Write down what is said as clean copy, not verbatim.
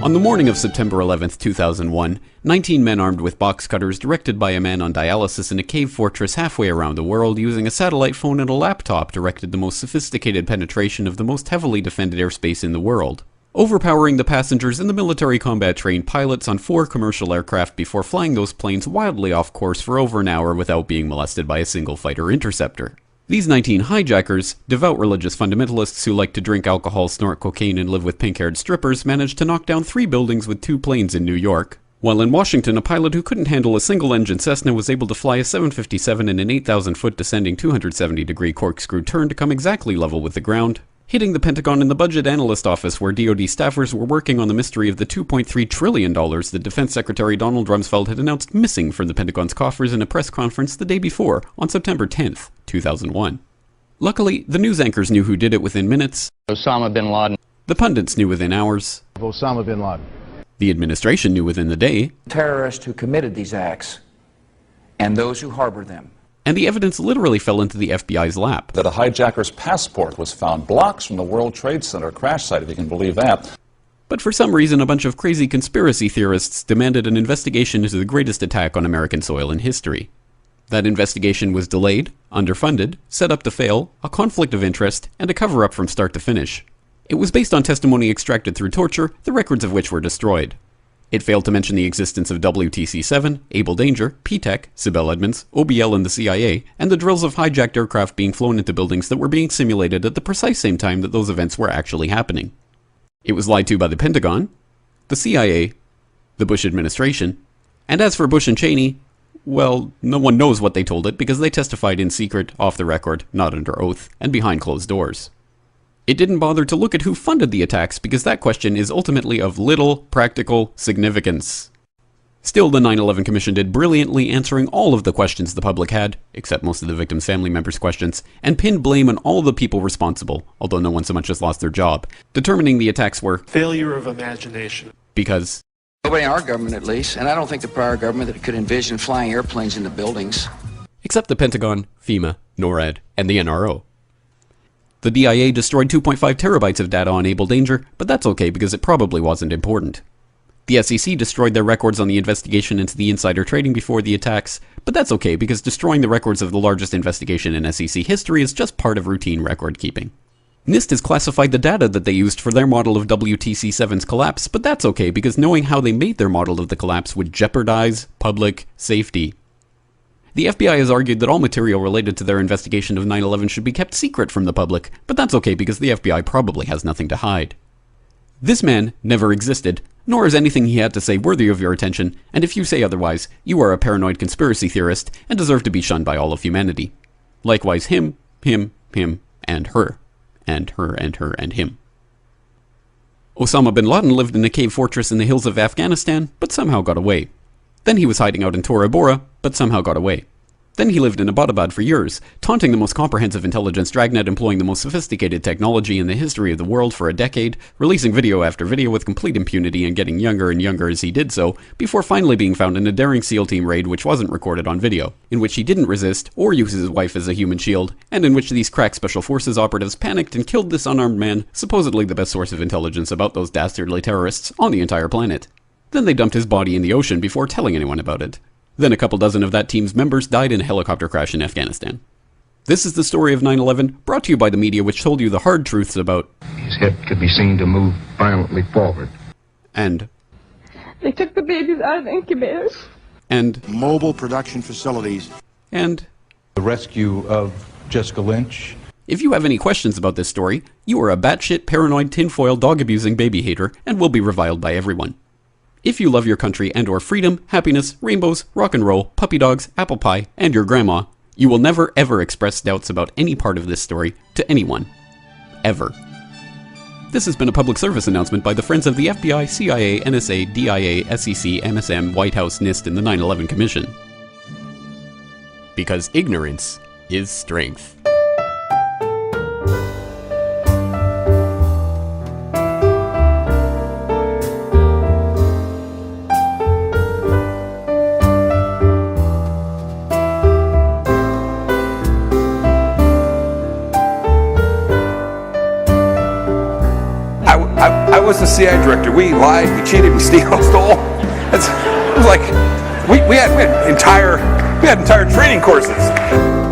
On the morning of September 11, 2001, 19 men armed with box cutters directed by a man on dialysis in a cave fortress halfway around the world using a satellite phone and a laptop directed the most sophisticated penetration of the most heavily defended airspace in the world, overpowering the passengers and the military combat-trained pilots on 4 commercial aircraft before flying those planes wildly off course for over an hour without being molested by a single fighter interceptor. These 19 hijackers, devout religious fundamentalists who like to drink alcohol, snort cocaine, and live with pink-haired strippers, managed to knock down 3 buildings with 2 planes in New York. While in Washington, a pilot who couldn't handle a single-engine Cessna was able to fly a 757 in an 8,000-foot descending 270-degree corkscrew turn to come exactly level with the ground, hitting the Pentagon in the Budget Analyst Office where DoD staffers were working on the mystery of the $2.3 trillion that Defense Secretary Donald Rumsfeld had announced missing from the Pentagon's coffers in a press conference the day before, on September 10th, 2001. Luckily, the news anchors knew who did it within minutes. Osama bin Laden. The pundits knew within hours. Osama bin Laden. The administration knew within the day. Terrorists who committed these acts and those who harbored them. And the evidence literally fell into the FBI's lap. That a hijacker's passport was found blocks from the World Trade Center crash site, if you can believe that. But for some reason, a bunch of crazy conspiracy theorists demanded an investigation into the greatest attack on American soil in history. That investigation was delayed, underfunded, set up to fail, a conflict of interest, and a cover-up from start to finish. It was based on testimony extracted through torture, the records of which were destroyed. It failed to mention the existence of WTC-7, Able Danger, P-TECH, Sibel Edmonds, OBL and the CIA, and the drills of hijacked aircraft being flown into buildings that were being simulated at the precise same time that those events were actually happening. It was lied to by the Pentagon, the CIA, the Bush administration, and as for Bush and Cheney, well, no one knows what they told it because they testified in secret, off the record, not under oath, and behind closed doors. It didn't bother to look at who funded the attacks because that question is ultimately of little practical significance. Still, the 9/11 Commission did brilliantly answering all of the questions the public had, except most of the victims' family members' questions, and pinned blame on all the people responsible, although no one so much as lost their job, determining the attacks were failure of imagination. Because Nobody in our government, at least, and I don't think the prior government that could envision flying airplanes into buildings. Except the Pentagon, FEMA, NORAD, and the NRO. The DIA destroyed 2.5 terabytes of data on Able Danger, but that's okay because it probably wasn't important. The SEC destroyed their records on the investigation into the insider trading before the attacks, but that's okay because destroying the records of the largest investigation in SEC history is just part of routine record keeping. NIST has classified the data that they used for their model of WTC-7's collapse, but that's okay because knowing how they made their model of the collapse would jeopardize public safety. The FBI has argued that all material related to their investigation of 9/11 should be kept secret from the public, but that's okay because the FBI probably has nothing to hide. This man never existed, nor is anything he had to say worthy of your attention, and if you say otherwise, you are a paranoid conspiracy theorist and deserve to be shunned by all of humanity. Likewise him, and her. And her, and her, and him. Osama bin Laden lived in a cave fortress in the hills of Afghanistan, but somehow got away. Then he was hiding out in Tora Bora, but somehow got away. Then he lived in Abbottabad for years, taunting the most comprehensive intelligence dragnet employing the most sophisticated technology in the history of the world for a decade, releasing video after video with complete impunity and getting younger and younger as he did so, before finally being found in a daring SEAL team raid which wasn't recorded on video, in which he didn't resist or use his wife as a human shield, and in which these crack special forces operatives panicked and killed this unarmed man, supposedly the best source of intelligence about those dastardly terrorists on the entire planet. Then they dumped his body in the ocean before telling anyone about it. Then a couple dozen of that team's members died in a helicopter crash in Afghanistan. This is the story of 9/11, brought to you by the media which told you the hard truths about his head could be seen to move violently forward. And they took the babies out of the incubators. And mobile production facilities. And the rescue of Jessica Lynch. If you have any questions about this story, you are a batshit paranoid tinfoil dog-abusing baby hater and will be reviled by everyone. If you love your country and or freedom, happiness, rainbows, rock and roll, puppy dogs, apple pie, and your grandma, you will never ever express doubts about any part of this story to anyone. Ever. This has been a public service announcement by the Friends of the FBI, CIA, NSA, DIA, SEC, MSM, White House, NIST, and the 9/11 Commission. Because ignorance is strength. I I was the CI director. We lied, we cheated, we stole. It was like we had entire training courses.